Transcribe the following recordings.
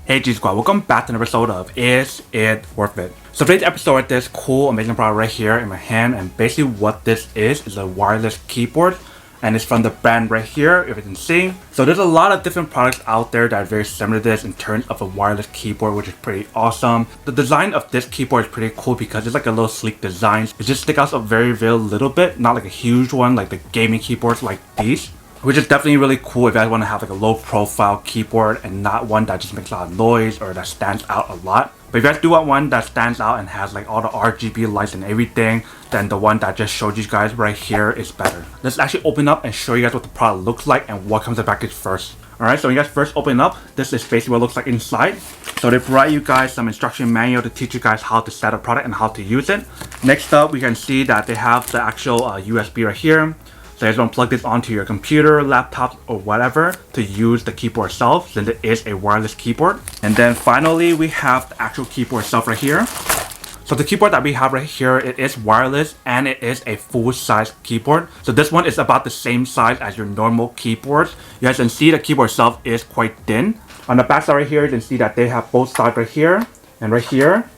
Hey G Squad, welcome back to an episode of Is It Worth It? So today's episode is this cool, amazing product right here in my hand, and basically what this is a wireless keyboard, and it's from the brand right here, if you can see. So there's a lot of different products out there that are very similar to this in terms of a wireless keyboard, which is pretty awesome. The design of this keyboard is pretty cool because it's like a little sleek design. It just sticks out a very little bit, not like a huge one like the gaming keyboards like these. Which is definitely really cool if you guys want to have like a low profile keyboard and not one that just makes a lot of noise or that stands out a lot. But if you guys do want one that stands out and has like all the RGB lights and everything, then the one that just showed you guys right here is better. Let's actually open up and show you guys what the product looks like and what comes in the package first. Alright, so when you guys first open up, this is basically what it looks like inside. So they provide you guys some instruction manual to teach you guys how to set up product and how to use it. Next up, we can see that they have the actual USB right here. So you guys want to plug this onto your computer, laptop, or whatever to use the keyboard itself, since it is a wireless keyboard. And then finally, we have the actual keyboard itself right here. So the keyboard that we have right here, it is wireless and it is a full-size keyboard. So this one is about the same size as your normal keyboards. You guys can see the keyboard itself is quite thin. On the back side right here, you can see that they have both sides right here and right here.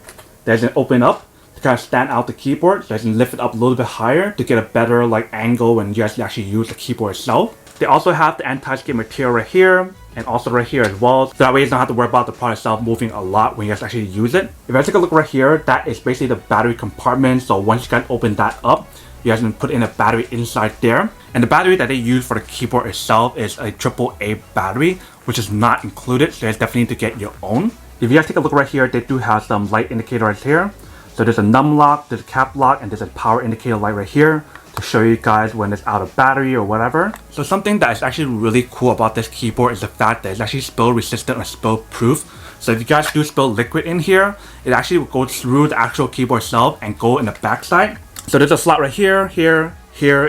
There's an open up. Kind of stand out the keyboard, so you can lift it up a little bit higher to get a better angle when you guys actually use the keyboard itself. They also have the anti-skid material right here and also right here as well, so that way you don't have to worry about the product itself moving a lot when you guys actually use it. If you take a look right here, that is basically the battery compartment. So once you guys open that up, you guys can put in a battery inside there, and the battery that they use for the keyboard itself is a AAA battery, which is not included, so you guys definitely need to get your own. If you guys take a look right here, they do have some light indicator right here. So there's a num lock, there's a cap lock, and there's a power indicator light right here to show you guys when it's out of battery or whatever. So something that is actually really cool about this keyboard is the fact that it's actually spill resistant or spill proof. So if you guys do spill liquid in here, it actually will go through the actual keyboard itself and go in the backside. So there's a slot right here, here,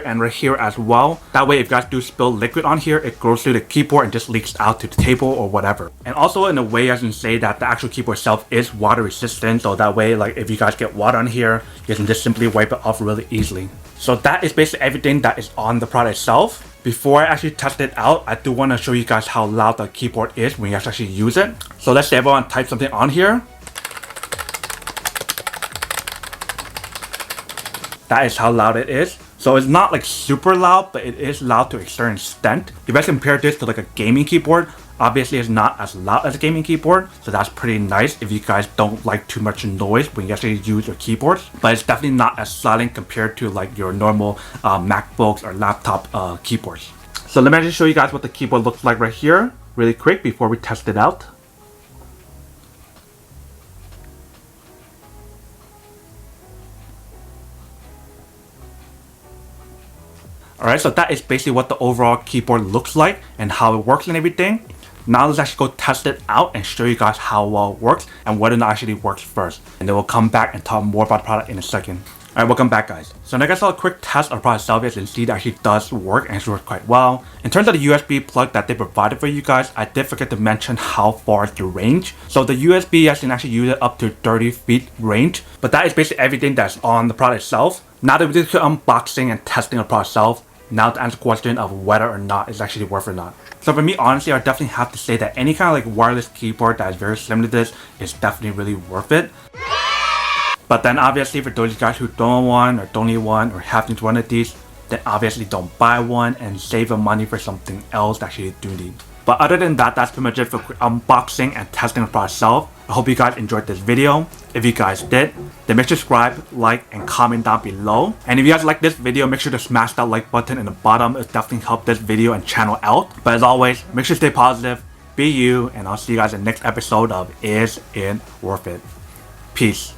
and right here as well. That way if you guys do spill liquid on here, it goes through the keyboard and just leaks out to the table or whatever. And also in a way I can say that the actual keyboard itself is water resistant, so that way if you guys get water on here, you can just simply wipe it off really easily. So that is basically everything that is on the product itself. Before I actually test it out, I do want to show you guys how loud the keyboard is when you guys actually use it. So let's say everyone type something on here. That is how loud it is. So it's not super loud, but it is loud to a certain extent. If you guys compare this to a gaming keyboard, obviously it's not as loud as a gaming keyboard, so that's pretty nice if you guys don't like too much noise when you actually use your keyboards. But it's definitely not as silent compared to your normal MacBooks or laptop keyboards. So let me just show you guys what the keyboard looks like right here really quick before we test it out. Alright, so that is basically what the overall keyboard looks like and how it works and everything. Now let's actually go test it out and show you guys how well it works and whether or not it actually works first. And then we'll come back and talk more about the product in a second. Alright, welcome back guys. So now I guys saw a quick test of the product itself, as you can see it actually does work and it works quite well. In terms of the USB plug that they provided for you guys, I did forget to mention how far is the range. So the USB, you guys can actually use it up to 30 feet range. But that is basically everything that's on the product itself. Now that we did unboxing and testing the product itself, now to answer the question of whether or not it's actually worth it or not. So for me, honestly, I definitely have to say that any kind of wireless keyboard that is very similar to this is definitely really worth it. But then obviously for those guys who don't want or don't need one or have to one of these, then obviously don't buy one and save your money for something else that you do need. But other than that, that's pretty much it for unboxing and testing the product itself. I hope you guys enjoyed this video. If you guys did, then make sure to subscribe, like, and comment down below. And if you guys like this video, make sure to smash that like button in the bottom. It definitely helps this video and channel out. But as always, make sure to stay positive, be you, and I'll see you guys in the next episode of Is It Worth It? Peace.